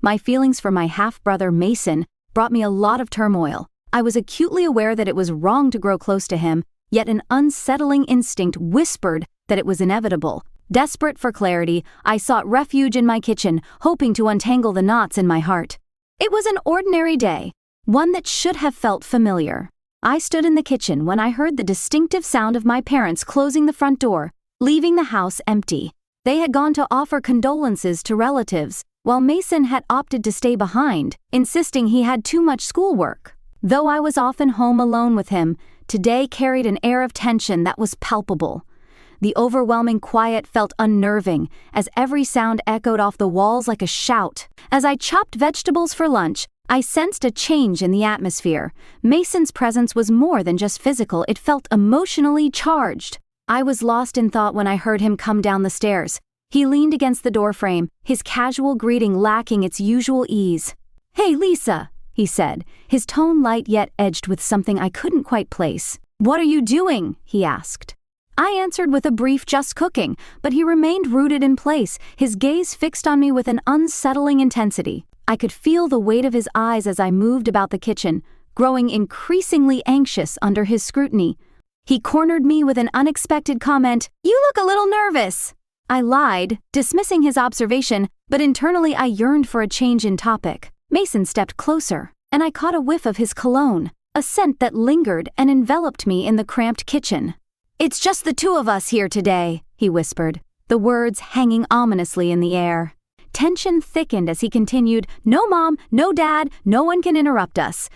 My feelings for my half-brother Mason brought me a lot of turmoil. I was acutely aware that it was wrong to grow close to him, yet an unsettling instinct whispered that it was inevitable. Desperate for clarity, I sought refuge in my kitchen, hoping to untangle the knots in my heart. It was an ordinary day, one that should have felt familiar. I stood in the kitchen when I heard the distinctive sound of my parents closing the front door, leaving the house empty. They had gone to offer condolences to relatives, while Mason had opted to stay behind, insisting he had too much schoolwork. Though I was often home alone with him, today carried an air of tension that was palpable. The overwhelming quiet felt unnerving, as every sound echoed off the walls like a shout. As I chopped vegetables for lunch, I sensed a change in the atmosphere. Mason's presence was more than just physical, it felt emotionally charged. I was lost in thought when I heard him come down the stairs. He leaned against the doorframe, his casual greeting lacking its usual ease. "Hey, Lisa," he said, his tone light yet edged with something I couldn't quite place. "What are you doing?" he asked. I answered with a brief "just cooking," but he remained rooted in place, his gaze fixed on me with an unsettling intensity. I could feel the weight of his eyes as I moved about the kitchen, growing increasingly anxious under his scrutiny. He cornered me with an unexpected comment, "You look a little nervous." I lied, dismissing his observation, but internally I yearned for a change in topic. Mason stepped closer, and I caught a whiff of his cologne, a scent that lingered and enveloped me in the cramped kitchen. "It's just the two of us here today," he whispered, the words hanging ominously in the air. Tension thickened as he continued, "No mom, no dad, no one can interrupt us."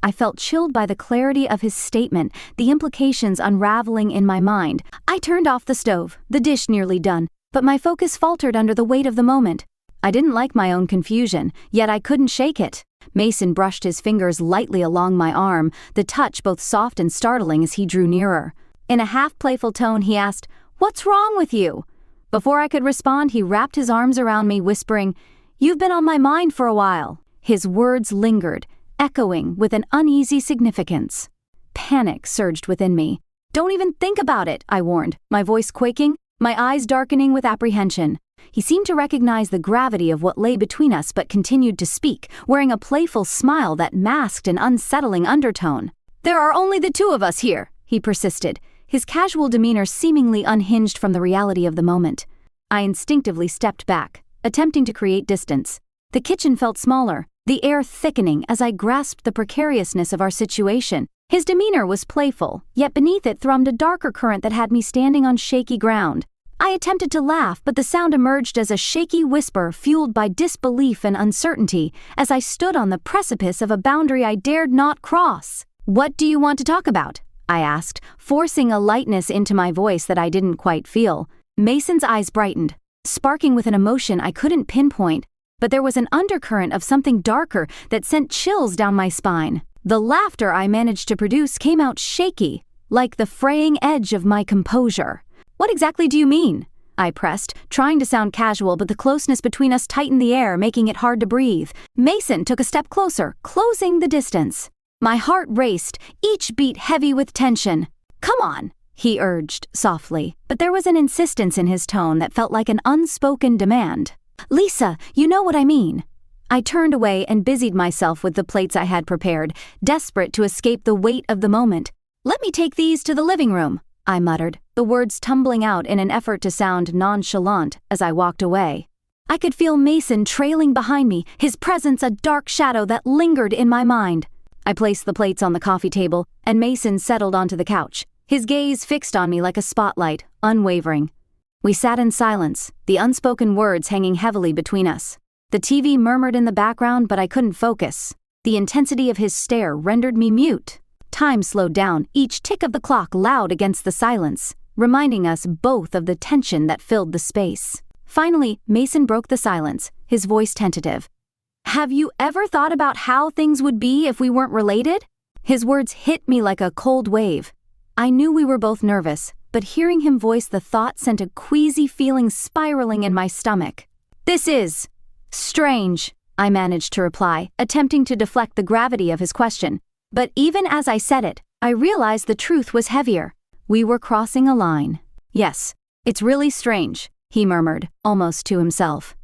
I felt chilled by the clarity of his statement, the implications unraveling in my mind. I turned off the stove, the dish nearly done, but my focus faltered under the weight of the moment. I didn't like my own confusion, yet I couldn't shake it. Mason brushed his fingers lightly along my arm, the touch both soft and startling as he drew nearer. In a half-playful tone he asked, "What's wrong with you?" Before I could respond, he wrapped his arms around me, whispering, "You've been on my mind for a while." His words lingered, echoing with an uneasy significance. Panic surged within me. "Don't even think about it," I warned, my voice quaking, my eyes darkening with apprehension. He seemed to recognize the gravity of what lay between us but continued to speak, wearing a playful smile that masked an unsettling undertone. "There are only the two of us here," he persisted, his casual demeanor seemingly unhinged from the reality of the moment. I instinctively stepped back, attempting to create distance. The kitchen felt smaller, the air thickening as I grasped the precariousness of our situation. His demeanor was playful, yet beneath it thrummed a darker current that had me standing on shaky ground. I attempted to laugh, but the sound emerged as a shaky whisper fueled by disbelief and uncertainty as I stood on the precipice of a boundary I dared not cross. "What do you want to talk about?" I asked, forcing a lightness into my voice that I didn't quite feel. Mason's eyes brightened, sparking with an emotion I couldn't pinpoint, but there was an undercurrent of something darker that sent chills down my spine. The laughter I managed to produce came out shaky, like the fraying edge of my composure. "What exactly do you mean?" I pressed, trying to sound casual, but the closeness between us tightened the air, making it hard to breathe. Mason took a step closer, closing the distance. My heart raced, each beat heavy with tension. "Come on," he urged softly, but there was an insistence in his tone that felt like an unspoken demand. "Lisa, you know what I mean." I turned away and busied myself with the plates I had prepared, desperate to escape the weight of the moment. "Let me take these to the living room," I muttered, the words tumbling out in an effort to sound nonchalant as I walked away. I could feel Mason trailing behind me, his presence a dark shadow that lingered in my mind. I placed the plates on the coffee table, and Mason settled onto the couch, his gaze fixed on me like a spotlight, unwavering. We sat in silence, the unspoken words hanging heavily between us. The TV murmured in the background, but I couldn't focus. The intensity of his stare rendered me mute. Time slowed down, each tick of the clock loud against the silence, reminding us both of the tension that filled the space. Finally, Mason broke the silence, his voice tentative. "Have you ever thought about how things would be if we weren't related?" His words hit me like a cold wave. I knew we were both nervous, but hearing him voice the thought sent a queasy feeling spiraling in my stomach. "This is strange," I managed to reply, attempting to deflect the gravity of his question. But even as I said it, I realized the truth was heavier. We were crossing a line. "Yes, it's really strange," he murmured, almost to himself.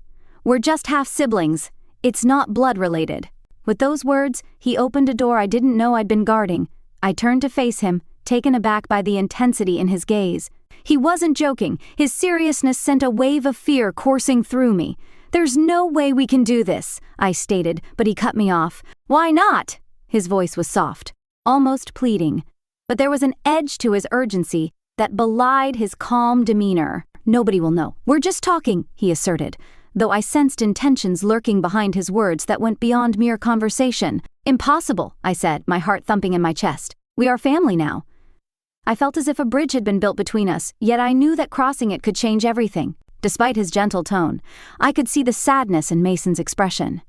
"We're just half-siblings. It's not blood-related." With those words, he opened a door I didn't know I'd been guarding. I turned to face him, taken aback by the intensity in his gaze. He wasn't joking. His seriousness sent a wave of fear coursing through me. "There's no way we can do this," I stated, but he cut me off. "Why not?" His voice was soft, almost pleading, but there was an edge to his urgency that belied his calm demeanor. "Nobody will know. We're just talking," he asserted, though I sensed intentions lurking behind his words that went beyond mere conversation. "Impossible," I said, my heart thumping in my chest. "We are family now." I felt as if a bridge had been built between us, yet I knew that crossing it could change everything. Despite his gentle tone, I could see the sadness in Mason's expression.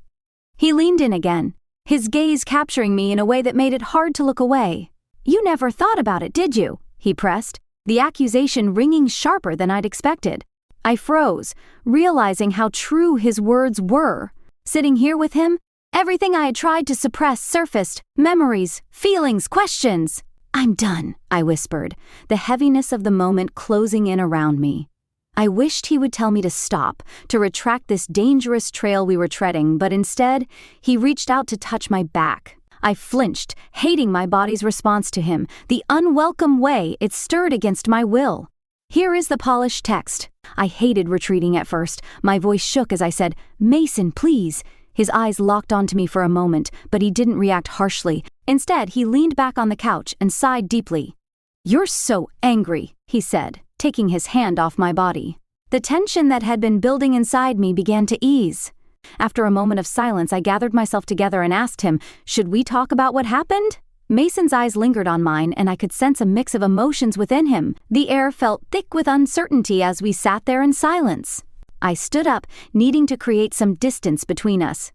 He leaned in again, his gaze capturing me in a way that made it hard to look away. "You never thought about it, did you?" he pressed, the accusation ringing sharper than I'd expected. I froze, realizing how true his words were. Sitting here with him, everything I had tried to suppress surfaced: memories, feelings, questions. "I'm done," I whispered, the heaviness of the moment closing in around me. I wished he would tell me to stop, to retract this dangerous trail we were treading, but instead, he reached out to touch my back. I flinched, hating my body's response to him, the unwelcome way it stirred against my will. "Here is the polished text." I hated retreating at first. My voice shook as I said, "Mason, please." His eyes locked onto me for a moment, but he didn't react harshly. Instead, he leaned back on the couch and sighed deeply. "You're so angry," he said, taking his hand off my body. The tension that had been building inside me began to ease. After a moment of silence, I gathered myself together and asked him, "Should we talk about what happened?" Mason's eyes lingered on mine, and I could sense a mix of emotions within him. The air felt thick with uncertainty as we sat there in silence. I stood up, needing to create some distance between us.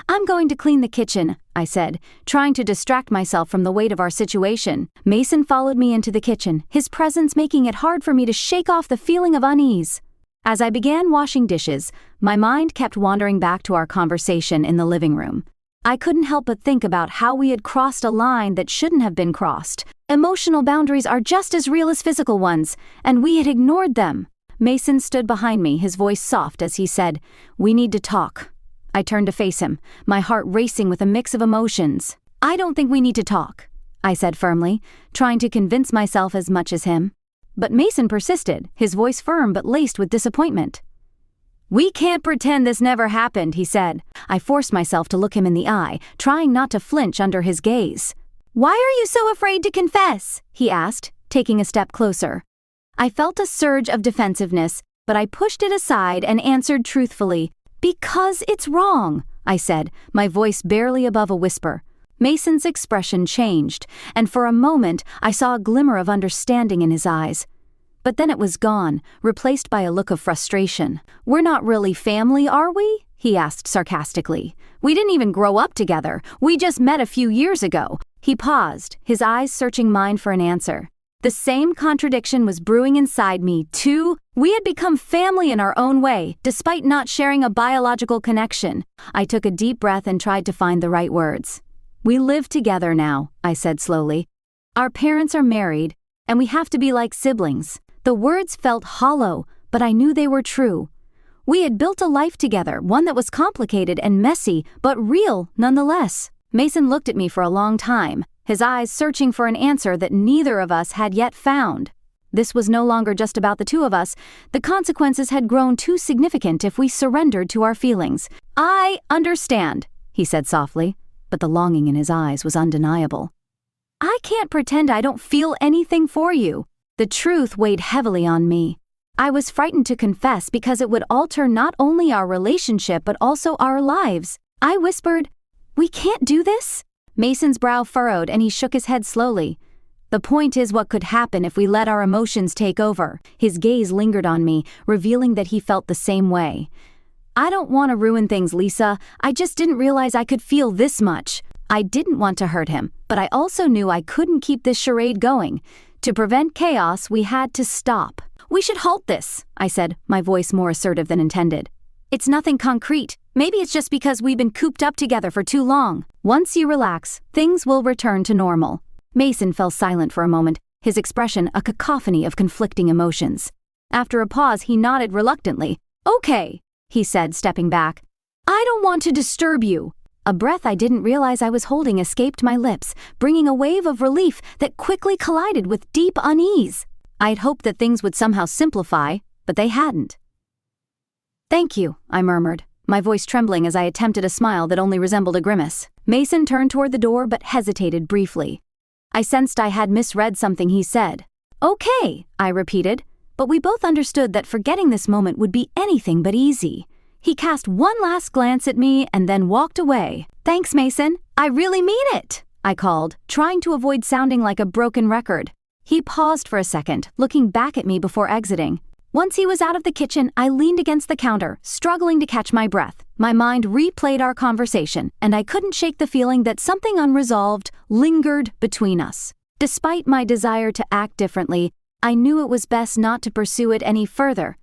"I'm going to clean the kitchen," I said, trying to distract myself from the weight of our situation. Mason followed me into the kitchen, his presence making it hard for me to shake off the feeling of unease. As I began washing dishes, my mind kept wandering back to our conversation in the living room. I couldn't help but think about how we had crossed a line that shouldn't have been crossed. Emotional boundaries are just as real as physical ones, and we had ignored them. Mason stood behind me, his voice soft as he said, "We need to talk." I turned to face him, my heart racing with a mix of emotions. "I don't think we need to talk," I said firmly, trying to convince myself as much as him. But Mason persisted, his voice firm but laced with disappointment. "We can't pretend this never happened," he said. I forced myself to look him in the eye, trying not to flinch under his gaze. "Why are you so afraid to confess?" he asked, taking a step closer. I felt a surge of defensiveness, but I pushed it aside and answered truthfully. "Because it's wrong," I said, my voice barely above a whisper. Mason's expression changed, and for a moment I saw a glimmer of understanding in his eyes. But then it was gone, replaced by a look of frustration. "We're not really family, are we?" he asked sarcastically. "We didn't even grow up together. We just met a few years ago." He paused, his eyes searching mine for an answer. The same contradiction was brewing inside me, too. We had become family in our own way, despite not sharing a biological connection. I took a deep breath and tried to find the right words. "We live together now," I said slowly. "Our parents are married, and we have to be like siblings." The words felt hollow, but I knew they were true. We had built a life together, one that was complicated and messy, but real nonetheless. Mason looked at me for a long time, his eyes searching for an answer that neither of us had yet found. This was no longer just about the two of us. The consequences had grown too significant if we surrendered to our feelings. "I understand," he said softly, but the longing in his eyes was undeniable. "I can't pretend I don't feel anything for you." The truth weighed heavily on me. I was frightened to confess because it would alter not only our relationship but also our lives. I whispered, "We can't do this?" Mason's brow furrowed and he shook his head slowly. "The point is what could happen if we let our emotions take over." His gaze lingered on me, revealing that he felt the same way. "I don't want to ruin things, Lisa. I just didn't realize I could feel this much." I didn't want to hurt him, but I also knew I couldn't keep this charade going. To prevent chaos, we had to stop. "We should halt this," I said, my voice more assertive than intended. "It's nothing concrete. Maybe it's just because we've been cooped up together for too long. Once you relax, things will return to normal." Mason fell silent for a moment, his expression a cacophony of conflicting emotions. After a pause, he nodded reluctantly. "Okay," he said, stepping back. I don't want to disturb you. A breath I didn't realize I was holding escaped my lips, bringing a wave of relief that quickly collided with deep unease. I'd hoped that things would somehow simplify, but they hadn't. Thank you, I murmured, my voice trembling as I attempted a smile that only resembled a grimace. Mason turned toward the door but hesitated briefly. I sensed I had misread something he said. Okay, I repeated, but we both understood that forgetting this moment would be anything but easy. He cast one last glance at me and then walked away. Thanks, Mason. I really mean it, I called, trying to avoid sounding like a broken record. He paused for a second, looking back at me before exiting. Once he was out of the kitchen, I leaned against the counter, struggling to catch my breath. My mind replayed our conversation, and I couldn't shake the feeling that something unresolved lingered between us. Despite my desire to act differently, I knew it was best not to pursue it any further,